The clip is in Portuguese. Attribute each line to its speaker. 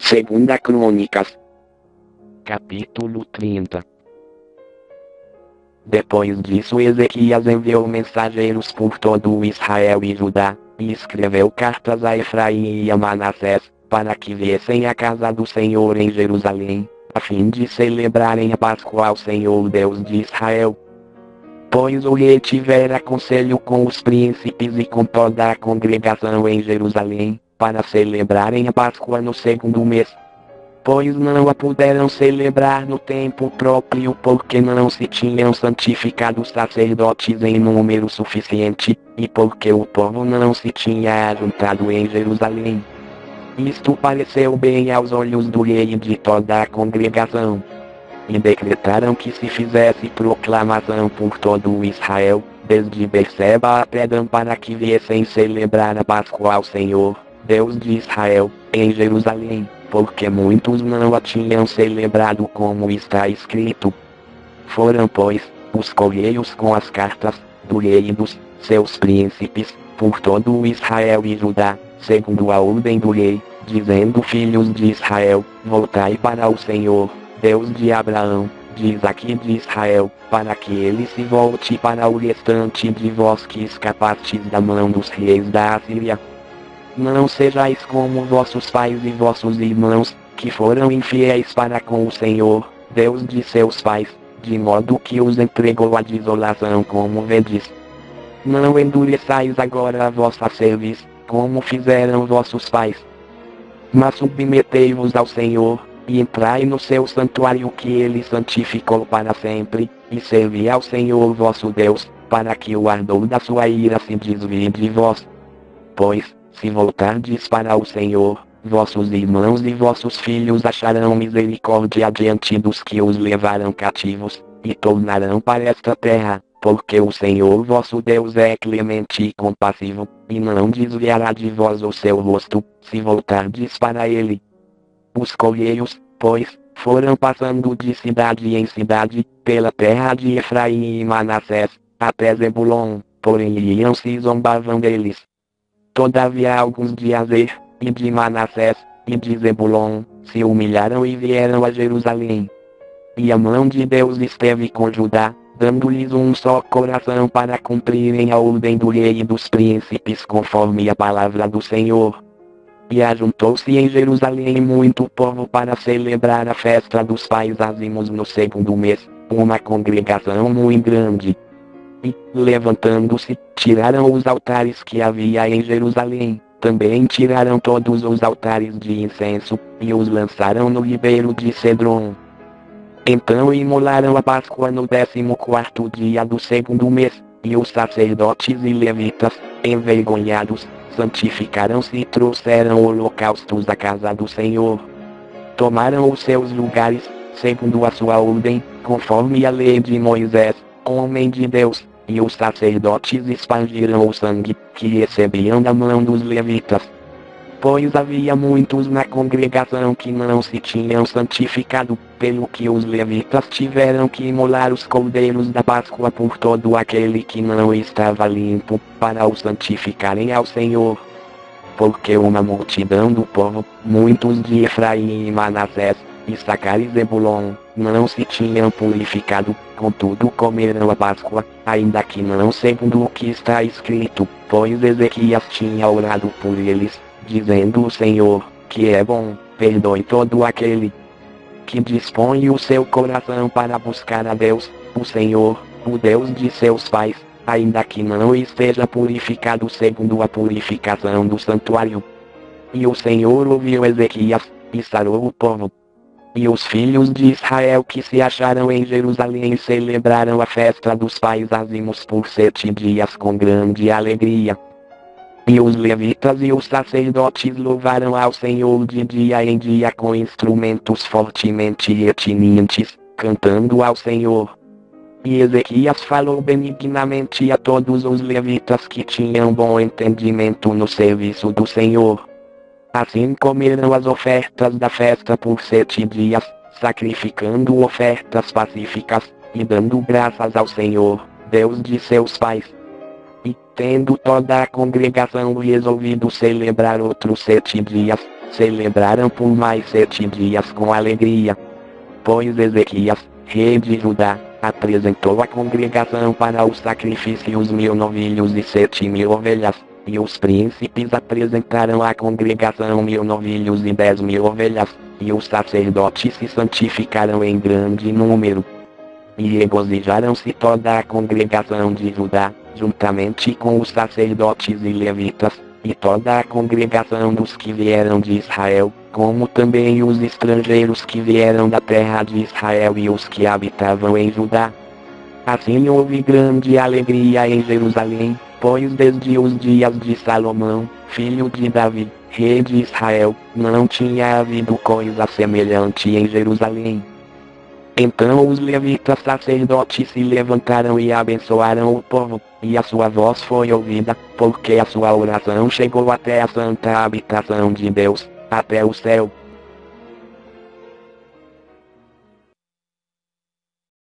Speaker 1: Segunda Crônicas,
Speaker 2: capítulo 30.
Speaker 1: Depois disso Ezequias enviou mensageiros por todo o Israel e Judá, e escreveu cartas a Efraim e a Manassés, para que viessem à casa do Senhor em Jerusalém, a fim de celebrarem a Páscoa ao Senhor Deus de Israel. Pois o rei tivera conselho com os príncipes e com toda a congregação em Jerusalém, para celebrarem a Páscoa no segundo mês. Pois não a puderam celebrar no tempo próprio porque não se tinham santificado sacerdotes em número suficiente, e porque o povo não se tinha ajuntado em Jerusalém. Isto pareceu bem aos olhos do rei e de toda a congregação. E decretaram que se fizesse proclamação por todo o Israel, desde Berseba até Dan, para que viessem celebrar a Páscoa ao Senhor, Deus de Israel, em Jerusalém, porque muitos não a tinham celebrado como está escrito. Foram, pois, os correios com as cartas, do rei e dos seus príncipes, por todo o Israel e Judá, segundo a ordem do rei, dizendo: filhos de Israel, voltai para o Senhor, Deus de Abraão, de Isaque e de Israel, para que ele se volte para o restante de vós que escapastes da mão dos reis da Assíria. Não sejais como vossos pais e vossos irmãos, que foram infiéis para com o Senhor, Deus de seus pais, de modo que os entregou à desolação como vedes. Não endureçais agora a vossa cerviz, como fizeram vossos pais. Mas submetei-vos ao Senhor, e entrai no seu santuário que ele santificou para sempre, e servi ao Senhor vosso Deus, para que o ardor da sua ira se desvie de vós. Pois, se voltardes para o Senhor, vossos irmãos e vossos filhos acharão misericórdia diante dos que os levaram cativos, e tornarão para esta terra, porque o Senhor vosso Deus é clemente e compassivo, e não desviará de vós o seu rosto, se voltardes para ele. Os correios, pois, foram passando de cidade em cidade, pela terra de Efraim e Manassés, até Zebulon, porém iam-se e zombavam deles. Todavia alguns de Azer, e de Manassés, e de Zebulon, se humilharam e vieram a Jerusalém. E a mão de Deus esteve com Judá, dando-lhes um só coração para cumprirem a ordem do rei e dos príncipes conforme a palavra do Senhor. E ajuntou-se em Jerusalém muito povo para celebrar a festa dos pais ázimos no segundo mês, uma congregação muito grande. E, levantando-se, tiraram os altares que havia em Jerusalém, também tiraram todos os altares de incenso, e os lançaram no ribeiro de Cedron. Então imolaram a Páscoa no 14º dia do segundo mês, e os sacerdotes e levitas, envergonhados, santificaram-se e trouxeram holocaustos à casa do Senhor. Tomaram os seus lugares, segundo a sua ordem, conforme a lei de Moisés, homem de Deus, e os sacerdotes espargiram o sangue, que recebiam da mão dos levitas. Pois havia muitos na congregação que não se tinham santificado, pelo que os levitas tiveram que imolar os cordeiros da Páscoa por todo aquele que não estava limpo, para o santificarem ao Senhor. Porque uma multidão do povo, muitos de Efraim e Manassés, Issacar e Zebulon, não se tinham purificado, contudo comeram a Páscoa, ainda que não segundo o que está escrito, pois Ezequias tinha orado por eles, dizendo: o Senhor, que é bom, perdoe todo aquele que dispõe o seu coração para buscar a Deus, o Senhor, o Deus de seus pais, ainda que não esteja purificado segundo a purificação do santuário. E o Senhor ouviu Ezequias, e sarou o povo. E os filhos de Israel que se acharam em Jerusalém celebraram a festa dos pais ázimos por 7 dias com grande alegria. E os levitas e os sacerdotes louvaram ao Senhor de dia em dia com instrumentos fortemente retinientes, cantando ao Senhor. E Ezequias falou benignamente a todos os levitas que tinham bom entendimento no serviço do Senhor. Assim comeram as ofertas da festa por 7 dias, sacrificando ofertas pacíficas, e dando graças ao Senhor, Deus de seus pais. E, tendo toda a congregação resolvido celebrar outros 7 dias, celebraram por mais 7 dias com alegria. Pois Ezequias, rei de Judá, apresentou à congregação para os sacrifícios 1000 novilhos e 7000 ovelhas, e os príncipes apresentaram à congregação 1000 novilhos e 10.000 ovelhas, e os sacerdotes se santificaram em grande número. E regozijaram-se toda a congregação de Judá, juntamente com os sacerdotes e levitas, e toda a congregação dos que vieram de Israel, como também os estrangeiros que vieram da terra de Israel e os que habitavam em Judá. Assim houve grande alegria em Jerusalém, pois desde os dias de Salomão, filho de Davi, rei de Israel, não tinha havido coisa semelhante em Jerusalém. Então os levitas sacerdotes se levantaram e abençoaram o povo, e a sua voz foi ouvida, porque a sua oração chegou até a santa habitação de Deus, até o céu.